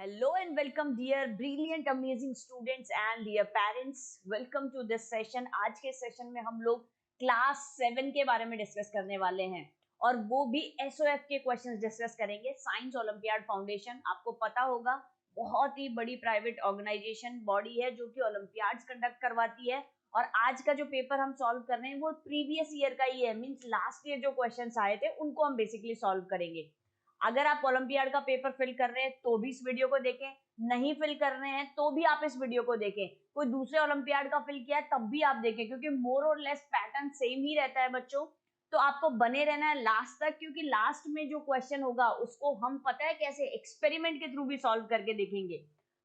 Hello and welcome dear brilliant amazing students and dear parents. Welcome to this session. आज के session में हम लोग क्लास 7 के बारे में डिस्कस करने वाले हैं और वो भी एसओएफ के क्वेश्चंस डिस्कस करेंगे. साइंस ओलंपियाड फाउंडेशन आपको पता होगा बहुत ही बड़ी प्राइवेट ऑर्गेनाइजेशन बॉडी है जो कि ओलंपियाड्स कंडक्ट करवाती है. और आज का जो पेपर हम सॉल्व कर रहे हैं वो प्रीवियस ईयर का ही है, मींस लास्ट ईयर जो क्वेश्चंस आए थे उनको हम बेसिकली सॉल्व करेंगे. अगर आप ओलंपियाड का पेपर फिल कर रहे हैं तो भी इस वीडियो को देखें, नहीं फिल कर रहे हैं तो भी आप इस वीडियो को देखें, कोई दूसरे ओलंपियाड का फिल किया है तब भी आप देखें, क्योंकि मोर और लेस पैटर्न सेम ही रहता है बच्चों. तो आपको बने रहना है लास्ट तक, क्योंकि लास्ट में जो क्वेश्चन होगा उसको हम पता है कैसे एक्सपेरिमेंट के थ्रू भी सॉल्व करके देखेंगे.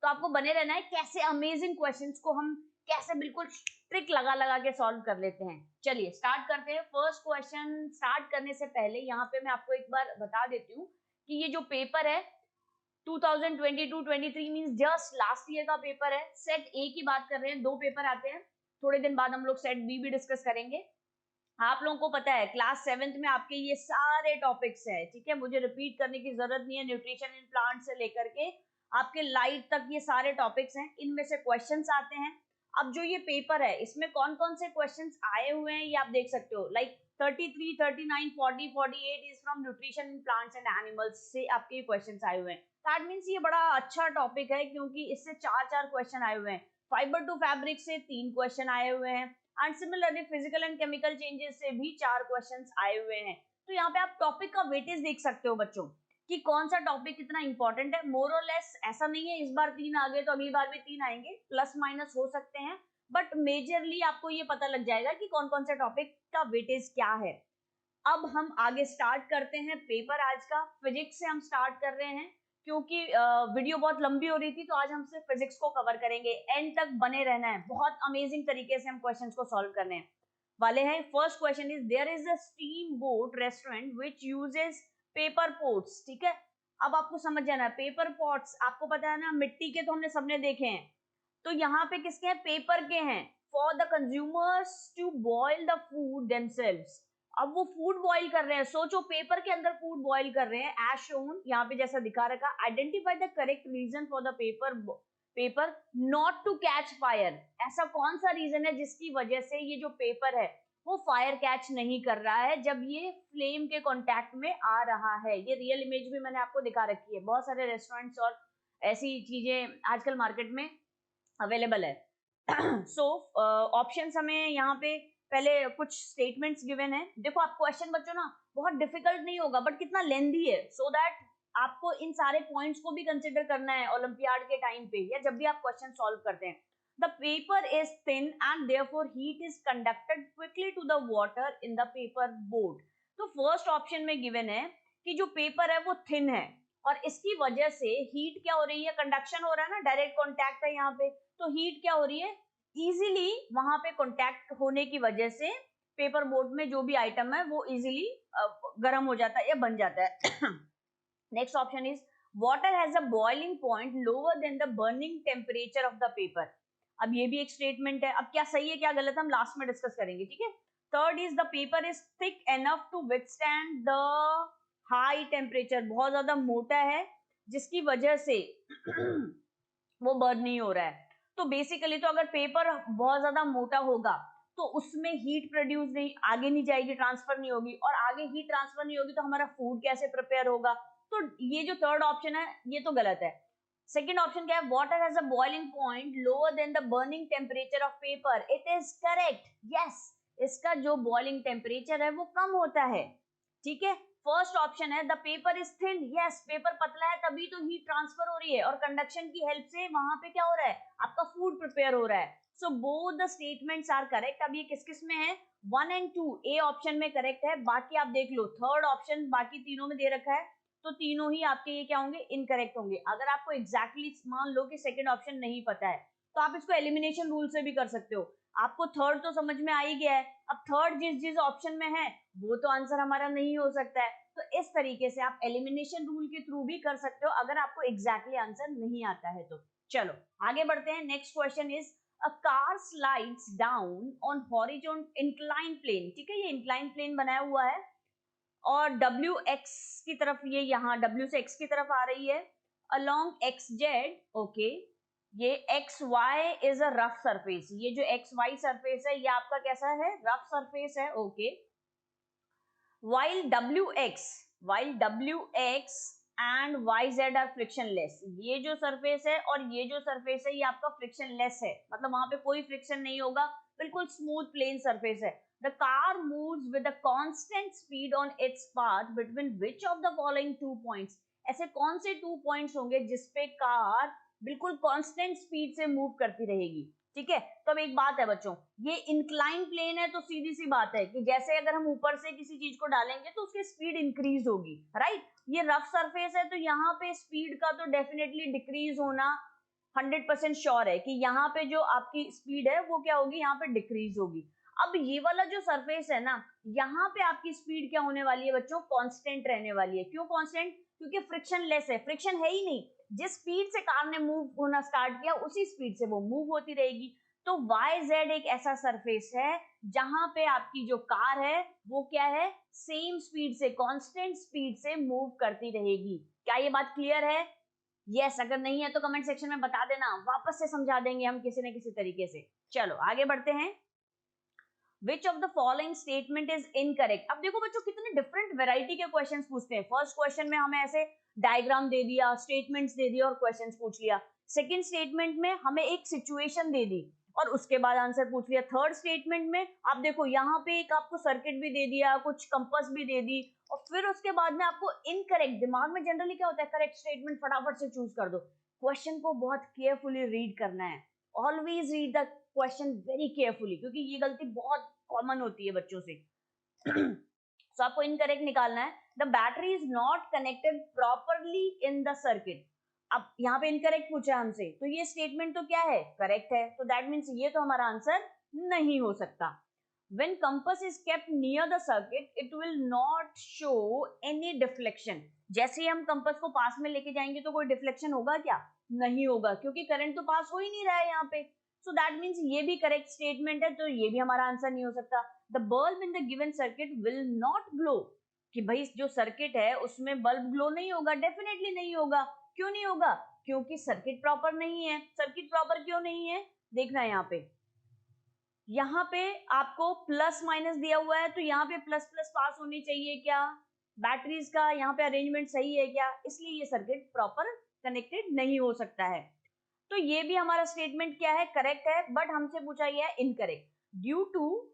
तो आपको बने रहना है कैसे अमेजिंग क्वेश्चंस को हम कैसे बिल्कुल ट्रिक लगा लगा के सॉल्व कर लेते हैं. चलिए स्टार्ट करते हैं. फर्स्ट क्वेश्चन स्टार्ट करने से पहले यहाँ पे मैं आपको एक बार बता देती हूँ कि ये जो पेपर है 2022-23 मींस जस्ट लास्ट ईयर का पेपर है. सेट ए की बात कर रहे हैं, दो पेपर आते हैं, थोड़े दिन बाद हम लोग सेट बी भी डिस्कस करेंगे. आप लोगों को पता है क्लास 7th में आपके ये सारे टॉपिक्स है, ठीक है, मुझे रिपीट करने की जरूरत नहीं है. न्यूट्रिशन इन प्लांट से लेकर के आपके लाइट तक ये सारे टॉपिक्स हैं, इनमें से क्वेश्चंस आते हैं. अब जो ये पेपर है इसमें कौन कौन से क्वेश्चंस आए हुए हैं ये आप देख सकते हो. Like 33, 39, 40, 48 is from nutrition in plants and animals से आपके क्वेश्चंस आए हुए हैं. दैट मींस ये बड़ा अच्छा टॉपिक है क्योंकि इससे चार चार क्वेश्चन आए हुए हैं. फाइबर टू फैब्रिक से 3 क्वेश्चन आए हुए हैं and similarly physical and chemical changes से भी 4 क्वेश्चंस आए हुए हैं. तो यहाँ पे आप टॉपिक का वेटेज देख सकते हो बच्चों कि कौन सा टॉपिक कितना इंपॉर्टेंट है. मोर और लेस ऐसा नहीं है इस बार 3 आ गए तो अगली बार भी 3 आएंगे, प्लस माइनस हो सकते हैं, बट मेजरली आपको ये पता लग जाएगा कि कौन कौन से टॉपिक का वेटेज क्या है. अब हम आगे स्टार्ट करते हैं पेपर. आज का फिजिक्स से हम स्टार्ट कर रहे हैं क्योंकि वीडियो बहुत लंबी हो रही थी, तो आज हम सिर्फ फिजिक्स को कवर करेंगे. एंड तक बने रहना है, बहुत अमेजिंग तरीके से हम क्वेश्चंस को सॉल्व करने वाले हैं. First question is there is a steam boat restaurant which uses paper pots. ठीक है, अब आपको समझ जाना है पेपर पॉट्स आपको पता है ना, मिट्टी के तो हमने सबने देखे हैं, तो यहाँ पे किसके हैं, पेपर के हैं. For the consumers to boil the food themselves. अब वो फूड बॉईल कर रहे हैं, सोचो पेपर के अंदर फूड बॉईल कर रहे हैं. एज शोन यहाँ पे जैसा दिखा रखा, identify the correct reason for the paper not to catch fire. ऐसा कौन सा रीजन है जिसकी वजह से ये जो पेपर है वो फायर कैच नहीं कर रहा है जब ये फ्लेम के कांटेक्ट में आ रहा है. ये रियल इमेज भी मैंने आपको दिखा रखी है. बहुत सारे रेस्टोरेंट्स और ऐसी चीजें आजकल मार्केट में अवेलेबल है. सो ऑप्शंस हमें यहाँ पे पहले कुछ स्टेटमेंट्स गिवन है. देखो आप क्वेश्चन बच्चों ना बहुत डिफिकल्ट नहीं होगा बट कितना लेंथी है, सो दैट आपको इन सारे पॉइंट्स को भी कंसिडर करना है ओलंपियाड के टाइम पे या जब भी आप क्वेश्चन सॉल्व करते हैं. The paper is thin and therefore heat is conducted quickly to the water in the paper board. तो फर्स्ट ऑप्शन में गिवन है कि जो पेपर है वो थिन है और इसकी वजह से हीट क्या हो रही है, कंडक्शन हो रहा है ना, डायरेक्ट कॉन्टैक्ट है यहाँ पे, तो हीट क्या हो रही है, इजीली वहां पे कॉन्टैक्ट होने की वजह से पेपर बोर्ड में जो भी आइटम है वो इजीली गर्म हो जाता है या बन जाता है. Next option is water has a boiling point lower than the burning temperature of the paper. अब ये भी एक स्टेटमेंट है, अब क्या सही है क्या गलत हम लास्ट में डिस्कस करेंगे, ठीक है. Third is the paper is thick enough to withstand the high temperature. बहुत ज्यादा मोटा है जिसकी वजह से वो बर्न नहीं हो रहा है. तो बेसिकली तो अगर पेपर बहुत ज्यादा मोटा होगा तो उसमें हीट प्रोड्यूस नहीं, आगे नहीं जाएगी, ट्रांसफर नहीं होगी, और आगे हीट ट्रांसफर नहीं होगी तो हमारा फूड कैसे प्रिपेयर होगा. तो ये जो थर्ड ऑप्शन है ये तो गलत है. सेकेंड ऑप्शन क्या है, water has a boiling point lower than the burning temperature of paper. It is correct, yes, इसका जो बॉइलिंग टेम्परेचर है वो कम होता है. ठीक है, फर्स्ट ऑप्शन है the paper is thin, yes, paper पतला है तभी तो हीट ट्रांसफर हो रही है और कंडक्शन की हेल्प से वहां पे क्या हो रहा है, आपका फूड प्रिपेयर हो रहा है. So both the statements are correct. अब ये किस किस में है, 1 एंड 2 ए ऑप्शन में करेक्ट है, बाकी आप देख लो थर्ड ऑप्शन बाकी तीनों में दे रखा है तो तीनों ही आपके ये क्या होंगे, इनकरेक्ट होंगे. अगर आपको एग्जैक्टली मान लो कि सेकंड ऑप्शन नहीं पता है तो आप इसको एलिमिनेशन रूल से भी कर सकते हो. आपको थर्ड तो समझ में आ ही गया है, अब थर्ड जिस जिस ऑप्शन में है वो तो आंसर हमारा नहीं हो सकता है. तो इस तरीके से आप एलिमिनेशन रूल के थ्रू भी कर सकते हो अगर आपको एग्जैक्टली आंसर नहीं आता है तो. चलो आगे बढ़ते हैं. Next question is a car slides down on horizontal incline plane. ठीक है, ये इंक्लाइन प्लेन बनाया हुआ है और W x की तरफ, ये यहाँ W से X की तरफ आ रही है along xz, ओके, ये xy is a rough surface, ये जो xy सरफेस है ये आपका कैसा है, रफ सरफेस है, okay. while wx and yz are frictionless, ये जो सरफेस है और ये जो सरफेस है ये आपका फ्रिक्शनलेस है, मतलब वहां पे कोई फ्रिक्शन नहीं होगा, बिल्कुल स्मूथ प्लेन सरफेस है। The car moves with a constant speed on its path between which of the following 2 points, ऐसे कौन से 2 पॉइंट्स होंगे जिसपे कार बिल्कुल कांस्टेंट स्पीड से मूव करती रहेगी, ठीक है। तो अब एक बात है बच्चों, ये इंक्लाइन प्लेन है तो सीधी सी बात है कि जैसे अगर हम ऊपर से किसी चीज को डालेंगे तो उसकी स्पीड इंक्रीज होगी, राइट। ये रफ सरफेस है तो यहाँ पे स्पीड का तो डेफिनेटली डिक्रीज होना 100% श्योर है कि यहाँ पे जो आपकी स्पीड है वो क्या होगी, यहाँ पे डिक्रीज होगी। अब ये वाला जो सरफेस है ना, यहाँ पे आपकी स्पीड क्या होने वाली है बच्चों, कांस्टेंट रहने वाली है। क्यों कांस्टेंट, क्योंकि फ्रिक्शनलेस है, फ्रिक्शन है ही नहीं, जिस स्पीड से कार ने मूव होना स्टार्ट किया उसी स्पीड से वो मूव होती रहेगी। तो YZ एक ऐसा सरफेस है जहां पे आपकी जो कार है वो क्या है, सेम स्पीड से, कांस्टेंट स्पीड से मूव करती रहेगी। क्या ये बात क्लियर है? यस, अगर नहीं है तो कमेंट सेक्शन में बता देना, वापस से समझा देंगे हम किसी न किसी तरीके से। चलो आगे बढ़ते हैं। Which of the following statement is incorrect? अब देखो बच्चों कितने डिफरेंट वैरायटी के क्वेश्चंस पूछते हैं। फर्स्ट क्वेश्चन में हमें ऐसे डायग्राम दे दिया, स्टेटमेंट्स दे दिया और क्वेश्चंस पूछ लिया। सेकंड स्टेटमेंट में हमें एक सिचुएशन दे दी और उसके बाद आंसर पूछ लिया। थर्ड स्टेटमेंट में आप देखो यहाँ पे एक आपको सर्किट भी दे दिया, कुछ कंपास भी दे दी और फिर उसके बाद में आपको इनकरेक्ट, दिमाग में जनरली क्या होता है, करेक्ट स्टेटमेंट फटाफट से चूज कर दो। क्वेश्चन को बहुत केयरफुली रीड करना है, always read the question very carefully, क्योंकि ये गलती बहुत कॉमन होती है बच्चों से। तो आपको इनकरेक्ट निकालना है। The battery is not connected properly in the circuit. अब यहाँ पे इनकरेक्ट पूछा हमसे, तो ये स्टेटमेंट तो क्या है, करेक्ट है, तो दैट मीन्स ये तो हमारा आंसर नहीं हो सकता। When compass is kept near the circuit, it will not show any deflection. जैसे ही हम कंपास को पास में लेके जाएंगे तो कोई डिफ्लेक्शन होगा क्या, नहीं होगा, क्योंकि करंट तो पास हो ही नहीं रहा है यहाँ पे। सो दैट मीन्स ये भी करेक्ट स्टेटमेंट है, तो ये भी हमारा आंसर नहीं हो सकता। The bulb in the given circuit will not glow, कि भाई जो सर्किट है उसमें बल्ब ग्लो नहीं होगा, डेफिनेटली नहीं होगा। क्यों नहीं होगा, क्योंकि सर्किट प्रॉपर नहीं है। सर्किट प्रॉपर क्यों नहीं है, देखना है यहाँ पे आपको प्लस माइनस दिया हुआ है, तो यहाँ पे प्लस प्लस पास होनी चाहिए क्या, बैटरीज का यहाँ पे अरेंजमेंट सही है क्या, इसलिए ये सर्किट प्रॉपर कनेक्टेड नहीं हो सकता है। तो ये भी हमारा स्टेटमेंट क्या है, करेक्ट है, बट हमसे पूछा गया है incorrect. Due to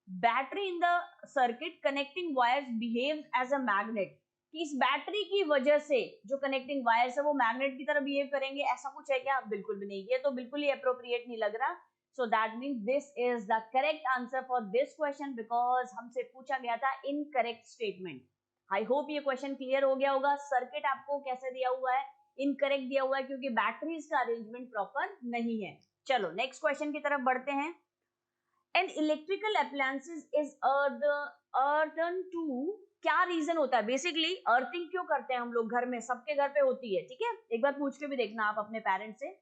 battery in the circuit connecting wires behave as a magnet, कि इस बैटरी की वजह से जो कनेक्टिंग वायर्स है वो मैग्नेट की तरह बिहेव करेंगे, ऐसा कुछ है क्या, बिल्कुल भी नहीं, ये तो बिल्कुल ही अप्रोप्रिएट नहीं लग रहा। So that means this is the correct answer for this question because हमसे पूछा गया था incorrect statement. I hope ये question clear हो गया होगा। सर्किट आपको कैसे दिया हुआ है, इनकरेक्ट दिया हुआ है क्योंकि बैटरीज का अरेंजमेंट प्रॉपर नहीं है। चलो नेक्स्ट क्वेश्चन की तरफ बढ़ते हैं। An electrical appliances is earthed to, क्या रीजन होता है, बेसिकली अर्थिंग क्यों करते हैं हम लोग घर में, सबके घर पे होती है, ठीक है, एक बार पूछ के भी देखना आप अपने पेरेंट्स से।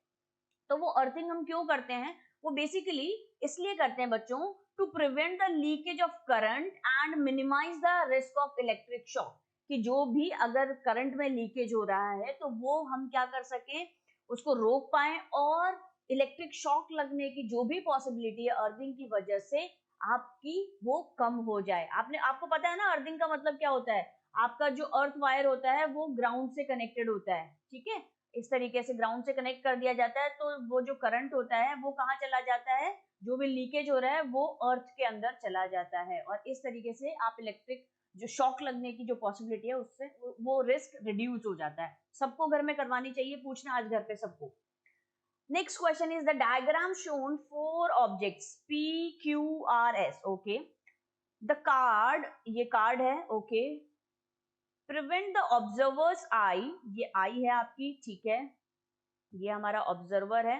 तो वो अर्थिंग हम क्यों करते हैं, वो बेसिकली इसलिए करते हैं बच्चों, to prevent the leakage of current and minimise the risk of electric shock, कि जो भी अगर करंट में लीकेज हो रहा है तो वो हम क्या कर सकें, उसको रोक पाए और इलेक्ट्रिक शॉक लगने की जो भी पॉसिबिलिटी है अर्थिंग की वजह से आपकी वो कम हो जाए। आपको पता है ना अर्थिंग का मतलब क्या होता है, आपका जो अर्थ वायर होता है वो ग्राउंड से कनेक्टेड होता है, ठीक है, इस तरीके से ग्राउंड से कनेक्ट कर दिया जाता है, तो वो जो करंट होता है वो कहाँ चला जाता है, जो भी लीकेज हो रहा है वो अर्थ के अंदर चला जाता है, और इस तरीके से आप इलेक्ट्रिक जो शॉक लगने की जो पॉसिबिलिटी है उससे वो रिस्क रिड्यूस हो जाता है। सबको घर में करवानी चाहिए, पूछना आज घर पे सबको। Next question is the diagram shown 4 objects P Q R S, okay. The card, ये कार्ड है, ओके। प्रिवेंट द ऑब्जर्वर्स आई, ये आई है आपकी, ठीक है, ये हमारा ऑब्जर्वर है,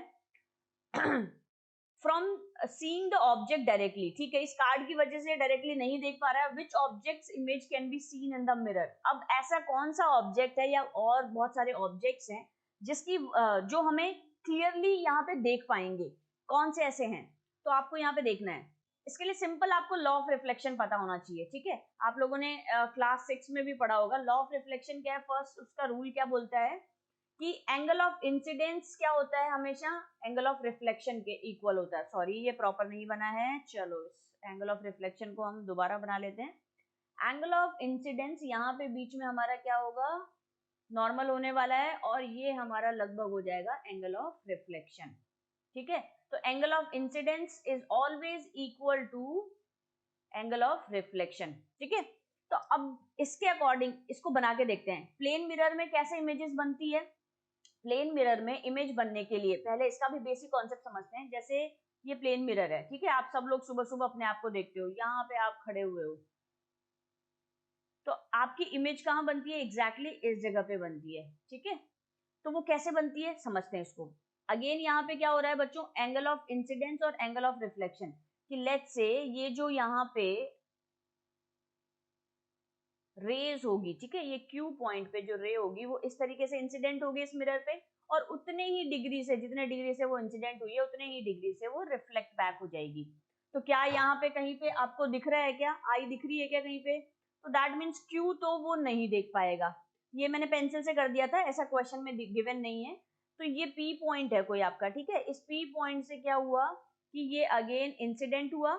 from seeing the object directly, ठीक है, इस कार्ड की वजह से डायरेक्टली नहीं देख पा रहा है। Which objects image can be seen in the mirror, अब ऐसा कौन सा ऑब्जेक्ट है या और बहुत सारे ऑब्जेक्ट्स हैं जिसकी जो हमें क्लियरली यहाँ पे देख पाएंगे, कौन से ऐसे हैं, तो आपको यहाँ पे देखना है। इसके लिए सिंपल आपको लॉ ऑफ रिफ्लेक्शन पता होना चाहिए, ठीक है, आप लोगों ने क्लास 6 में भी पढ़ा होगा। लॉ ऑफ रिफ्लेक्शन क्या है, फर्स्ट उसका रूल क्या बोलता है कि एंगल ऑफ इंसिडेंस क्या होता है, हमेशा एंगल ऑफ रिफ्लेक्शन के इक्वल होता है। सॉरी ये प्रॉपर नहीं बना है, चलो इस एंगल ऑफ रिफ्लेक्शन को हम दोबारा बना लेते हैं। एंगल ऑफ इंसिडेंस यहाँ पे बीच में हमारा क्या होगा, नॉर्मल होने वाला है, और ये हमारा लगभग हो जाएगा एंगल ऑफ रिफ्लेक्शन। ठीक है, तो angle of incidence is always equal to angle of reflection. ठीक है, तो अब इसके अकॉर्डिंग इसको बना के देखते हैं। प्लेन मिरर में कैसे इमेजेस बनती है, प्लेन मिरर में इमेज बनने के लिए पहले इसका भी बेसिक कॉन्सेप्ट समझते हैं। जैसे ये प्लेन मिरर है, ठीक है, आप सब लोग सुबह सुबह अपने आप को देखते हो, यहाँ पे आप खड़े हुए हो, तो आपकी इमेज कहाँ बनती है, एग्जैक्टली इस जगह पे बनती है। ठीक है, तो वो कैसे बनती है समझते हैं इसको। अगेन यहाँ पे क्या हो रहा है बच्चों, एंगल ऑफ इंसिडेंस और एंगल ऑफ रिफ्लेक्शन, कि लेट्स से ये जो यहाँ पे रेज होगी, ठीक है, ये क्यू पॉइंट पे जो रे होगी वो इस तरीके से इंसिडेंट होगी इस मिरर पे, और उतने ही डिग्री से, जितने डिग्री से वो इंसिडेंट हुई है उतने ही डिग्री से वो रिफ्लेक्ट बैक हो जाएगी। तो क्या यहाँ पे कहीं पे आपको दिख रहा है, क्या आई दिख रही है क्या कहीं पे, तो दैट मीन्स क्यू तो वो नहीं देख पाएगा। ये मैंने पेंसिल से कर दिया था, ऐसा क्वेश्चन में गिवन नहीं है। तो ये पी पॉइंट है कोई आपका, ठीक है, इस पी पॉइंट से क्या हुआ कि ये अगेन इंसिडेंट हुआ,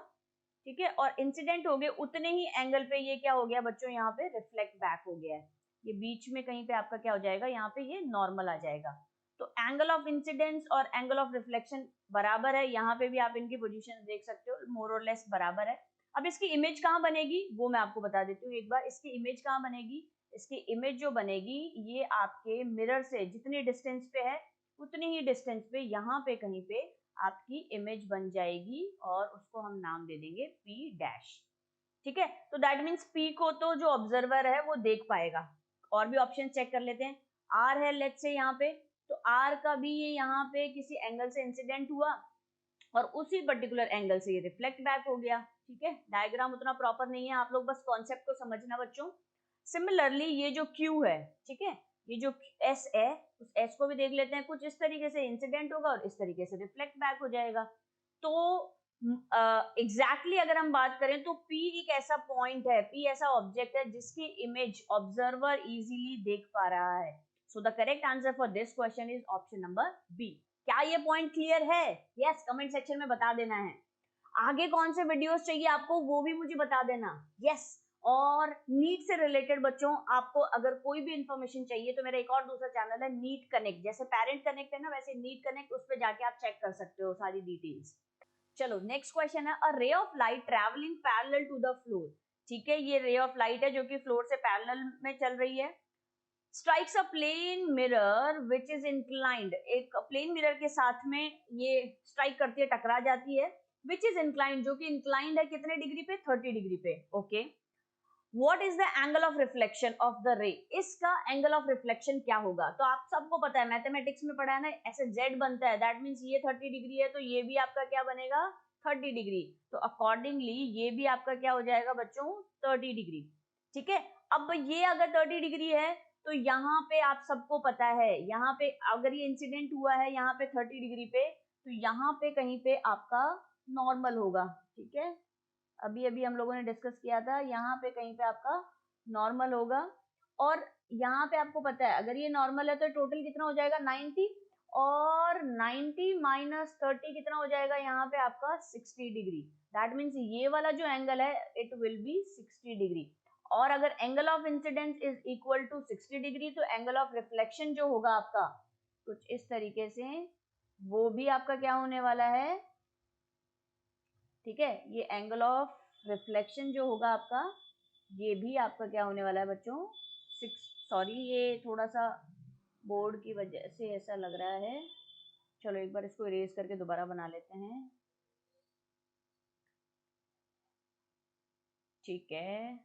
ठीक है, और इंसिडेंट हो गए उतने ही एंगल पे ये क्या हो गया बच्चों, यहाँ पे रिफ्लेक्ट बैक हो गया है। ये बीच में कहीं पे आपका क्या हो जाएगा, यहाँ पे ये नॉर्मल आ जाएगा। तो एंगल ऑफ इंसिडेंस और एंगल ऑफ रिफ्लेक्शन बराबर है, यहाँ पे भी आप इनकी पोजीशन देख सकते हो, मोर और लेस बराबर है। अब इसकी इमेज कहाँ बनेगी वो मैं आपको बता देती हूँ एक बार। इसकी इमेज कहाँ बनेगी, इसकी इमेज जो बनेगी ये आपके मिरर से जितनी डिस्टेंस पे है उतनी ही डिस्टेंस पे यहाँ पे कहीं पे आपकी इमेज बन जाएगी, और उसको हम नाम दे देंगे P डैश। ठीक है, तो दैट मीन्स P को तो जो ऑब्जर्वर है वो देख पाएगा। और भी ऑप्शन चेक कर लेते हैं। R है लेट्स से यहाँ पे, तो R का भी ये यहाँ पे किसी एंगल से इंसिडेंट हुआ और उसी पर्टिकुलर एंगल से ये रिफ्लेक्ट बैक हो गया। ठीक है, डायग्राम उतना प्रॉपर नहीं है, आप लोग बस कॉन्सेप्ट को समझना बच्चों। सिमिलरली ये जो Q है, ठीक है, ये जो S है, उस S को भी देख लेते हैं। कुछ इस तरीके से इंसिडेंट होगा और इस तरीके से रिफ्लेक्ट बैक हो जाएगा। तो एग्जैक्टली अगर हम बात करें तो P एक ऐसा पॉइंट है, P ऐसा ऑब्जेक्ट है जिसकी इमेज ऑब्जर्वर इजीली देख पा रहा है। So the correct answer for this question is option number B. क्या ये पॉइंट क्लियर है? यस, कमेंट सेक्शन में बता देना है। आगे कौन से वीडियोस चाहिए आपको वो भी मुझे बता देना। यस, और नीट से रिलेटेड बच्चों आपको अगर कोई भी इंफॉर्मेशन चाहिए तो मेरा एक और दूसरा चैनल है नीट कनेक्ट, जैसे पेरेंट कनेक्ट है ना वैसे नीट कनेक्ट, उस पर जाके आप चेक कर सकते हो सारी डिटेल्स। चलो नेक्स्ट क्वेश्चन है, a ray of light travelling parallel to the floor. ठीक है, ये रे ऑफ लाइट है जो कि फ्लोर से पैरेलल में चल रही है। Strikes a plane mirror which is inclined, एक प्लेन मिरर के साथ में ये स्ट्राइक करती है, टकरा जाती है। विच इज इंक्लाइंड, जो कि इंक्लाइंड है कितने डिग्री पे, 30 डिग्री पे। Okay, what is the angle of reflection of the रे, इसका एंगल ऑफ रिफ्लेक्शन क्या होगा? तो आप सबको पता है, मैथमेटिक्स में पढ़ा है ना, ऐसे जेड बनता है, दैट मीन्स ये 30 डिग्री है तो ये भी आपका क्या बनेगा, 30 डिग्री। तो अकॉर्डिंगली ये भी आपका क्या हो जाएगा बच्चों, 30 डिग्री। ठीक है, अब ये अगर 30 डिग्री है तो यहाँ पे आप सबको पता है, यहाँ पे अगर ये इंसिडेंट हुआ है यहाँ पे 30 डिग्री पे, तो यहाँ पे कहीं पे आपका नॉर्मल होगा। ठीक है, अभी अभी हम लोगों ने डिस्कस किया था, यहाँ पे कहीं पे आपका नॉर्मल होगा। और यहाँ पे आपको पता है अगर ये नॉर्मल है तो टोटल कितना हो जाएगा, 90, और 90 माइनस 30 कितना हो जाएगा यहाँ पे आपका 60 डिग्री। दैट मीन्स ये वाला जो एंगल है इट विल बी 60 डिग्री। और अगर angle of incidence is equal to 60 degree तो एंगल ऑफ रिफ्लेक्शन जो होगा आपका कुछ इस तरीके से, वो भी आपका क्या होने वाला है। ठीक है, ये एंगल ऑफ रिफ्लेक्शन जो होगा आपका, ये भी आपका क्या होने वाला है बच्चों, 6, सॉरी ये थोड़ा सा बोर्ड की वजह से ऐसा लग रहा है। चलो एक बार इसको इरेज करके दोबारा बना लेते हैं। ठीक है,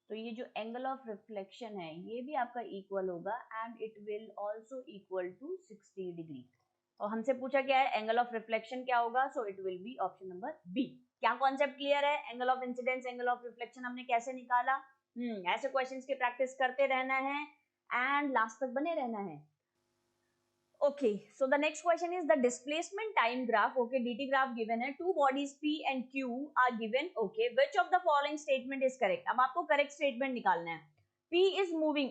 तो ये जो एंगल ऑफ रिफ्लेक्शन है ये भी आपका इक्वल होगा and it will also equal to 60 degree. और हमसे पूछा क्या है, एंगल ऑफ रिफ्लेक्शन क्या होगा, so it will be option number B. क्या कॉन्सेप्ट क्लियर है? Angle of incidence, angle of reflection हमने कैसे निकाला। ऐसे क्वेश्चंस की प्रैक्टिस करते रहना है एंड लास्ट तक बने रहना है। Okay, so the next question is the displacement time graph. Okay, dt graph given है, two bodies P and Q are given. Okay, which of the following statement is correct? अब आपको correct statement निकालना है। P is moving,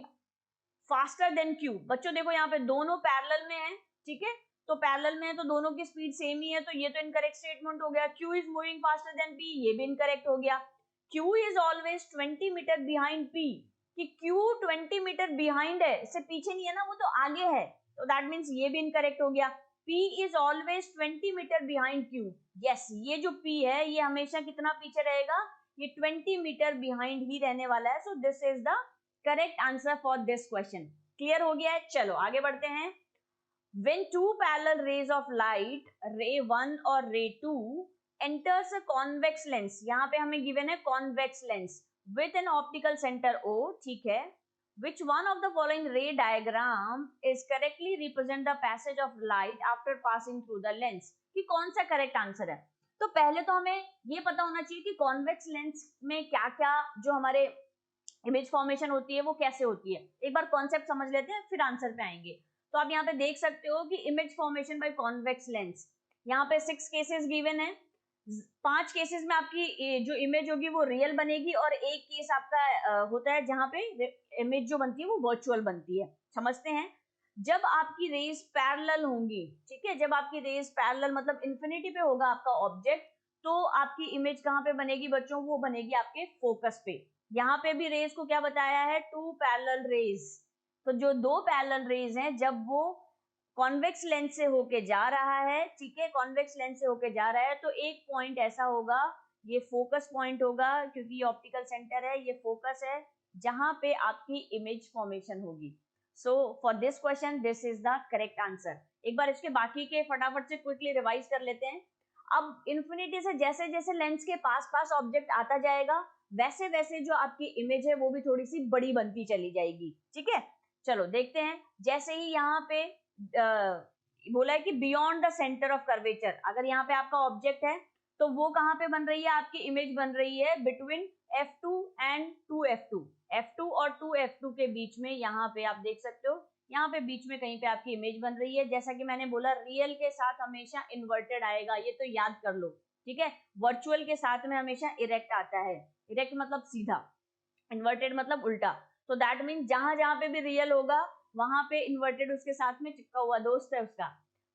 faster than Q. बच्चों देखो यहाँ पे दोनों पैरेलल में है, ठीक है, तो पैरेलल में है तो दोनों की स्पीड सेम ही है, तो ये तो इनकरेक्ट स्टेटमेंट हो गया। Q is moving faster than P, ये भी इनकरेक्ट हो गया। Q is always 20 metre behind P, कि क्यू 20 मीटर बिहाइंड है, इससे पीछे नहीं है ना, वो तो आगे है, तो दैट मीन्स ये भी इनकरेक्ट हो गया। P is always 20 metre behind Q, yes, ये जो P है ये हमेशा कितना पीछे रहेगा, ये 20 मीटर बिहाइंड ही रहने वाला है। So this is the correct answer for this question. Clear हो गया है? चलो आगे बढ़ते हैं। When two parallel rays of light, ray 1 और ray 2 enters a convex lens, यहाँ पे हमें given है convex lens with an optical center O, ठीक है, which one of the following ray diagram is correctly represent the passage of light after passing through the lens, कि कौन सा correct answer है। तो पहले तो हमें ये पता होना चाहिए कि कॉन्वेक्स लेंस में क्या क्या जो हमारे इमेज फॉर्मेशन होती है वो कैसे होती है। एक बार कॉन्सेप्ट समझ लेते हैं फिर आंसर पे आएंगे। तो आप यहाँ पे देख सकते हो कि image formation by convex lens, यहाँ पे 6 केसेस गिवन है। 5 केसेस में आपकी जो इमेज होगी वो रियल बनेगी, और एक केस आपका होता है जहां पे इमेज जो बनती है वो वर्चुअल बनती है। समझते हैं, जब आपकी रेज पैरेलल होंगी, ठीक है, जब आपकी रेज पैरेलल मतलब इन्फिनिटी पे होगा आपका ऑब्जेक्ट, तो आपकी इमेज कहाँ पे बनेगी बच्चों, वो बनेगी आपके फोकस पे। यहाँ पे भी रेज को क्या बताया है, 2 पैरेलल रेज। तो जो 2 पैरेलल रेज हैं, जब वो कॉन्वेक्स लेंस से होके जा रहा है, ठीक है, कॉन्वेक्स लेंस से होके जा रहा है, तो एक पॉइंट ऐसा होगा, ये फोकस पॉइंट होगा, क्योंकि ये ऑप्टिकल सेंटर है, ये फोकस है, जहां पे आपकी इमेज फॉर्मेशन होगी। So for this question this is the correct answer. एक बार इसके बाकी के फटाफट से क्विकली रिवाइज कर लेते हैं। अब इन्फिनिटी से जैसे जैसे लेंस के पास पास ऑब्जेक्ट आता जाएगा, वैसे वैसे जो आपकी इमेज है वो भी थोड़ी सी बड़ी बनती चली जाएगी, ठीक है। चलो देखते हैं, जैसे ही यहाँ पे बोला है कि beyond the centre of curvature, अगर यहाँ पे आपका ऑब्जेक्ट है तो वो कहाँ पे बन रही है, आपकी इमेज बन रही है between F2 and 2F2, F2 और 2F2 के बीच में। यहाँ पे आप देख सकते हो, यहाँ पे बीच में कहीं पे आपकी इमेज बन रही है। जैसा कि मैंने बोला, रियल के साथ हमेशा इन्वर्टेड आएगा, ये तो याद कर लो, ठीक है। वर्चुअल के साथ में हमेशा इरेक्ट आता है, इरेक्ट मतलब सीधा, इन्वर्टेड मतलब उल्टा। तो दैट मीन जहां जहां पे भी रियल होगा वहां पे इन्वर्टेड उसके साथ में चिपका हुआ दोस्त है उसका।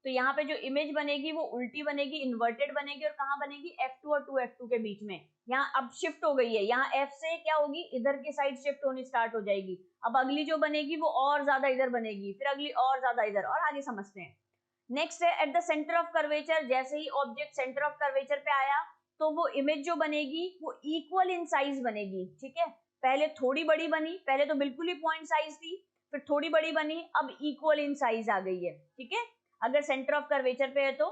तो यहाँ पे जो इमेज बनेगी वो उल्टी बनेगी, इन्वर्टेड बनेगी, और कहाँ बनेगी, F2 और 2F2 के बीच में। यहाँ अब शिफ्ट हो गई है, यहाँ F से क्या होगी, इधर की साइड शिफ्ट होनी स्टार्ट हो जाएगी। अब अगली जो बनेगी वो और ज्यादा इधर बनेगी, फिर अगली और ज्यादा इधर, और आगे समझते हैं। नेक्स्ट है at the centre of curvature, जैसे ही ऑब्जेक्ट सेंटर ऑफ कर्वेचर पे आया तो वो इमेज जो बनेगी वो इक्वल इन साइज बनेगी, ठीक है। पहले थोड़ी बड़ी बनी, पहले तो बिल्कुल ही पॉइंट साइज थी, फिर थोड़ी बड़ी बनी, अब इक्वल इन साइज आ गई है, ठीक है, अगर सेंटर ऑफ कर्वेचर पे है तो।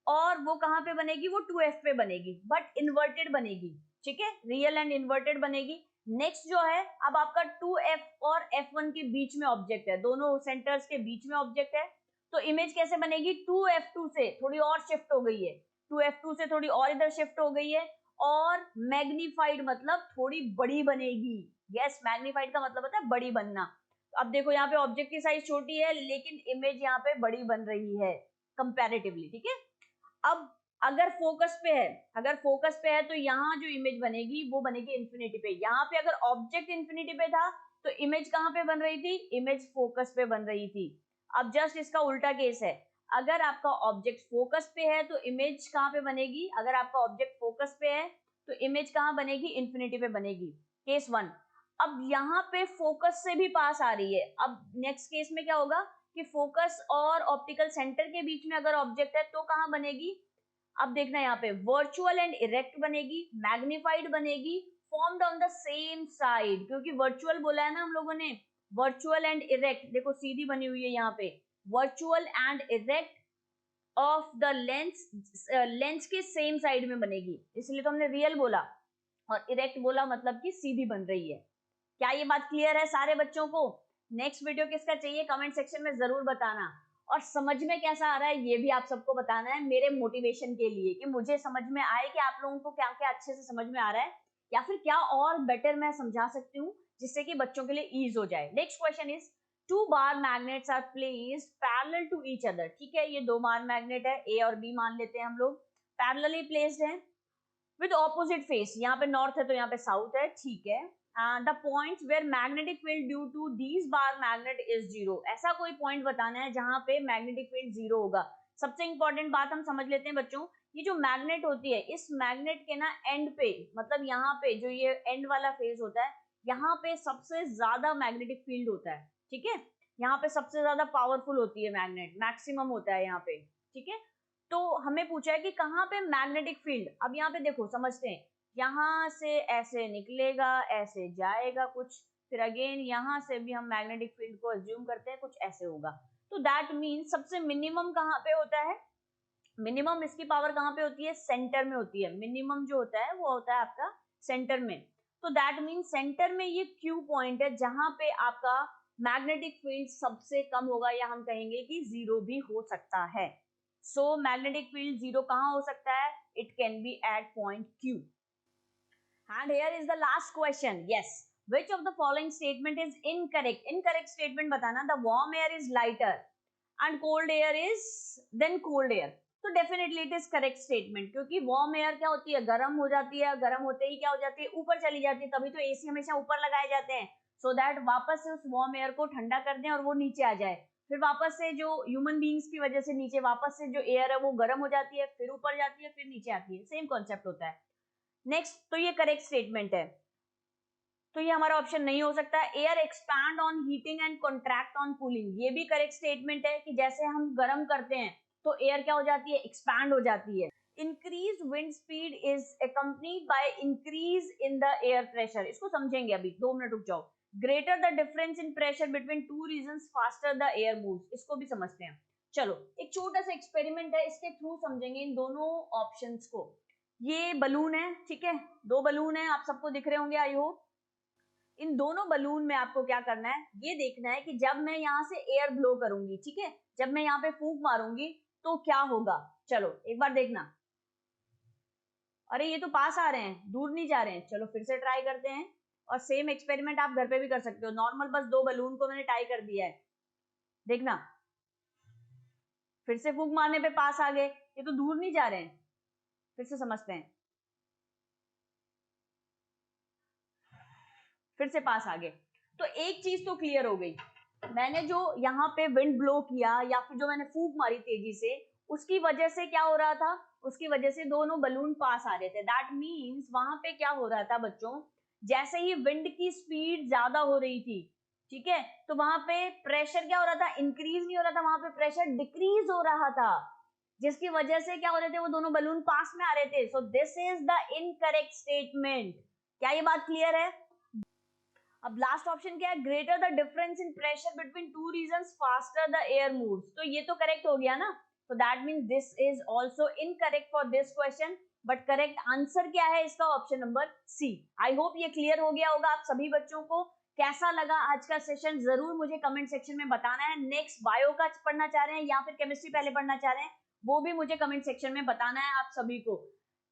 और वो कहाँ पे बनेगी, वो 2F पे बनेगी, बट इन्वर्टेड बनेगी, ठीक है, रियल एंड इन्वर्टेड बनेगी। नेक्स्ट जो है, अब आपका 2F और F1 के बीच में ऑब्जेक्ट है, दोनों सेंटर्स के बीच में ऑब्जेक्ट है, तो इमेज कैसे बनेगी, 2F2 से थोड़ी और शिफ्ट हो गई है, 2F2 से थोड़ी और इधर शिफ्ट हो गई है, और मैग्नीफाइड मतलब थोड़ी बड़ी बनेगी। यस, मैग्नीफाइड का मतलब होता है बड़ी बनना। अब देखो यहाँ पे ऑब्जेक्ट की साइज छोटी है लेकिन इमेज यहाँ पे बड़ी बन रही है कंपैरेटिवली, ठीक है। अब अगर फोकस पे है, अगर फोकस पे है तो यहाँ जो इमेज बनेगी वो बनेगी इन्फिनिटी पे। यहाँ पे अगर ऑब्जेक्ट इन्फिनिटी पे था तो इमेज कहाँ पे बन रही थी, इमेज फोकस पे बन रही थी। अब जस्ट इसका उल्टा केस है, अगर आपका ऑब्जेक्ट फोकस पे है तो इमेज कहाँ पे बनेगी, अगर आपका ऑब्जेक्ट फोकस पे है तो इमेज कहाँ बनेगी, इन्फिनिटी पे बनेगी, केस 1। अब यहाँ पे फोकस से भी पास आ रही है, अब नेक्स्ट केस में क्या होगा कि फोकस और ऑप्टिकल सेंटर के बीच में अगर ऑब्जेक्ट है तो कहाँ बनेगी, अब देखना यहाँ पे वर्चुअल एंड इरेक्ट बनेगी, मैग्नीफाइड बनेगी, formed on the same side, क्योंकि वर्चुअल बोला है ना हम लोगों ने, वर्चुअल एंड इरेक्ट, देखो सीधी बनी हुई है यहाँ पे, virtual and erect of the lens, lens के सेम साइड में बनेगी, इसलिए तो हमने रियल बोला, और इरेक्ट बोला मतलब कि सीधी बन रही है। क्या ये बात क्लियर है सारे बच्चों को? नेक्स्ट वीडियो किसका चाहिए कमेंट सेक्शन में जरूर बताना, और समझ में कैसा आ रहा है ये भी आप सबको बताना है, मेरे मोटिवेशन के लिए, कि मुझे समझ में आए कि आप लोगों को क्या क्या अच्छे से समझ में आ रहा है, या फिर क्या और बेटर मैं समझा सकती हूँ जिससे कि बच्चों के लिए ईज हो जाए। Next question is, 2 bar magnets are placed parallel to each other, ठीक है, ये 2 बार मैग्नेट है, ए और बी मान लेते हैं हम लोग, पैरेलली प्लेस्ड है विद ऑपोजिट फेस, यहाँ पे नॉर्थ है तो यहाँ पे साउथ है, ठीक है, the points where magnetic field due to these bar magnet is zero. ऐसा कोई पॉइंट बताना है जहां पे मैग्नेटिक फील्ड जीरो होगा। सबसे इंपॉर्टेंट बात हम समझ लेते हैं बच्चों, ये जो मैग्नेट होती है, इस मैग्नेट के ना एंड पे, मतलब यहाँ पे जो ये एंड वाला फेज होता है, यहाँ पे सबसे ज्यादा मैग्नेटिक फील्ड होता है, ठीक है। यहाँ पे सबसे ज्यादा पावरफुल होती है मैग्नेट, मैक्सिमम होता है यहाँ पे, ठीक है। तो हमें पूछा है कि कहाँ पे मैग्नेटिक फील्ड। अब यहाँ पे देखो समझते हैं, यहाँ से ऐसे निकलेगा, ऐसे जाएगा कुछ, फिर अगेन यहाँ से भी हम मैग्नेटिक फील्ड को अज्यूम करते हैं कुछ ऐसे होगा। तो दैट मीन्स सबसे मिनिमम कहाँ पे होता है, मिनिमम इसकी पावर कहाँ पे होती है, सेंटर में होती है। मिनिमम जो होता है वो होता है आपका सेंटर में। तो दैट मीन्स सेंटर में ये क्यू पॉइंट है जहां पे आपका मैग्नेटिक फील्ड सबसे कम होगा, या हम कहेंगे कि जीरो भी हो सकता है। सो मैग्नेटिक फील्ड जीरो कहाँ हो सकता है, it can be at point Q. And here is the last question. Yes. Which of the following statement is incorrect? Incorrect statement बताना. The warm air is lighter and cold air is then cold air. तो definitely it is correct statement, क्योंकि warm air क्या होती है, गर्म हो जाती है, गर्म होते ही क्या हो जाती है, ऊपर चली जाती है। तभी तो एसी हमेशा ऊपर लगाए जाते हैं, सो दैट वापस से उस वार्म एयर को ठंडा कर दें और वो नीचे आ जाए। फिर वापस से जो ह्यूमन बीइंग्स की वजह से नीचे वापस से जो एयर है वो गर्म हो जाती है, फिर ऊपर जाती है, फिर नीचे आती है। सेम कॉन्सेप्ट होता है। नेक्स्ट, तो ये करेक्ट स्टेटमेंट है, तो ये हमारा ऑप्शन नहीं हो सकता। Air expand on heating and contract on cooling, ये भी करेक्ट स्टेटमेंट है कि जैसे हम गर्म करते हैं तो एयर क्या हो जाती है, एक्सपैंड हो जाती है। Increase wind speed is accompanied by increase in the air pressure, इसको समझेंगे अभी, 2 मिनट रुक जाओ। Greater the difference in pressure between two regions faster the air moves, इसको भी समझते हैं। चलो एक छोटा सा एक्सपेरिमेंट है, इसके थ्रू समझेंगे इन दोनों ऑप्शंस को। ये बलून है, ठीक है, 2 बलून है, आप सबको दिख रहे होंगे आई होप। इन दोनों बलून में आपको क्या करना है, ये देखना है कि जब मैं यहाँ से एयर ब्लो करूंगी, ठीक है, जब मैं यहाँ पे फूंक मारूंगी तो क्या होगा। चलो एक बार देखना। अरे ये तो पास आ रहे हैं, दूर नहीं जा रहे हैं। चलो फिर से ट्राई करते हैं, और सेम एक्सपेरिमेंट आप घर पे भी कर सकते हो। नॉर्मल बस 2 बलून को मैंने टाई कर दिया है, देखना फिर से फूंक मारने पे पास आ गए, ये तो दूर नहीं जा रहे हैं। फिर से समझते हैं, फिर से पास आ गए। तो एक चीज तो क्लियर हो गई, मैंने जो यहाँ पे विंड ब्लो किया या फिर जो मैंने फूंक मारी तेजी से, उसकी वजह से क्या हो रहा था, उसकी वजह से दोनों बलून पास आ रहे थे। दैट मीन्स वहां पे क्या हो रहा था बच्चों, जैसे ही विंड की स्पीड ज्यादा हो रही थी, ठीक है, तो वहां पे प्रेशर क्या हो रहा था, इंक्रीज नहीं हो रहा था, वहां पे प्रेशर डिक्रीज हो रहा था, जिसकी वजह से क्या हो रहे थे, वो दोनों बलून पास में आ रहे थे। So this is the incorrect statement. क्या ये बात क्लियर है। अब लास्ट ऑप्शन क्या है, greater the difference in pressure between two regions faster the air moves, तो ये तो करेक्ट हो गया ना। तो that means this is also incorrect for this question, but correct answer क्या है इसका, option number C. I hope ये क्लियर हो गया होगा आप सभी बच्चों को। कैसा लगा आज का सेशन जरूर मुझे कमेंट सेक्शन में बताना है। नेक्स्ट बायो का पढ़ना चाह रहे हैं या फिर केमिस्ट्री पहले पढ़ना चाह रहे हैं, वो भी मुझे कमेंट सेक्शन में बताना है आप सभी को।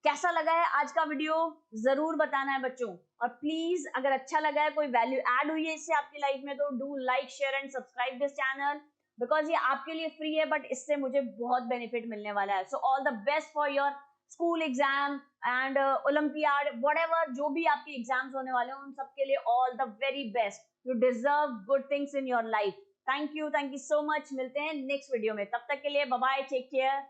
कैसा लगा है आज का वीडियो जरूर बताना है बच्चों, और प्लीज अगर अच्छा लगा है, कोई वैल्यू ऐड हुई है इससे आपकी लाइफ में, तो do like share and subscribe this channel, because ये आपके लिए फ्री है, बट इससे मुझे बहुत बेनिफिट मिलने वाला है। So all the best for your school exam and olympiad, whatever जो भी आपके एग्जाम्स होने वाले हैं, उन सबके लिए all the very best. You deserve good things in your life. Thank you so much. मिलते हैं नेक्स्ट वीडियो में, तब तक के लिए बाय बाय, टेक केयर।